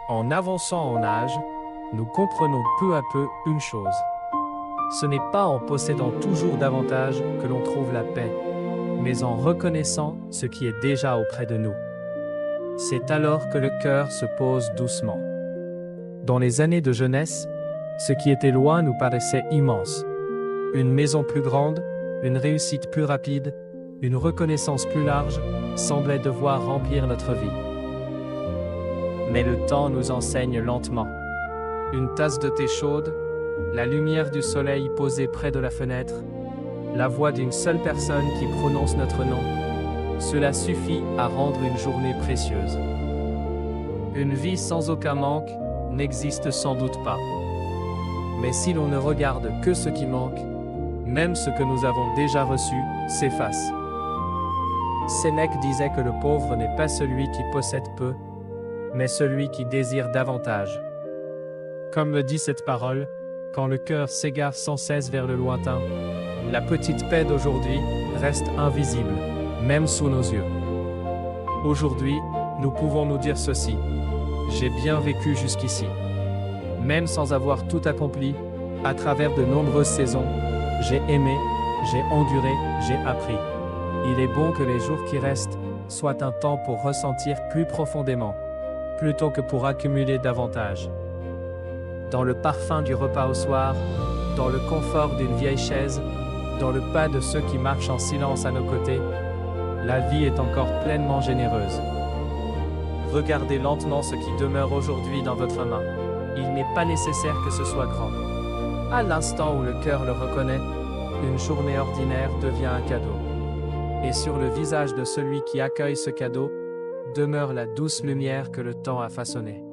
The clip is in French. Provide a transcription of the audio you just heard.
En avançant en âge, nous comprenons peu à peu une chose. Ce n'est pas en possédant toujours davantage que l'on trouve la paix, mais en reconnaissant ce qui est déjà auprès de nous. C'est alors que le cœur se pose doucement. Dans les années de jeunesse, ce qui était loin nous paraissait immense. Une maison plus grande, une réussite plus rapide, une reconnaissance plus large semblait devoir remplir notre vie. Mais le temps nous enseigne lentement. Une tasse de thé chaude, la lumière du soleil posée près de la fenêtre, la voix d'une seule personne qui prononce notre nom, cela suffit à rendre une journée précieuse. Une vie sans aucun manque n'existe sans doute pas. Mais si l'on ne regarde que ce qui manque, même ce que nous avons déjà reçu s'efface. Sénèque disait que le pauvre n'est pas celui qui possède peu, mais celui qui désire davantage. Comme le dit cette parole, quand le cœur s'égare sans cesse vers le lointain, la petite paix d'aujourd'hui reste invisible, même sous nos yeux. Aujourd'hui, nous pouvons nous dire ceci: j'ai bien vécu jusqu'ici. Même sans avoir tout accompli, à travers de nombreuses saisons, j'ai aimé, j'ai enduré, j'ai appris. Il est bon que les jours qui restent soient un temps pour ressentir plus profondément, plutôt que pour accumuler davantage. Dans le parfum du repas au soir, dans le confort d'une vieille chaise, dans le pas de ceux qui marchent en silence à nos côtés, la vie est encore pleinement généreuse. Regardez lentement ce qui demeure aujourd'hui dans votre main. Il n'est pas nécessaire que ce soit grand. À l'instant où le cœur le reconnaît, une journée ordinaire devient un cadeau. Et sur le visage de celui qui accueille ce cadeau, demeure la douce lumière que le temps a façonnée.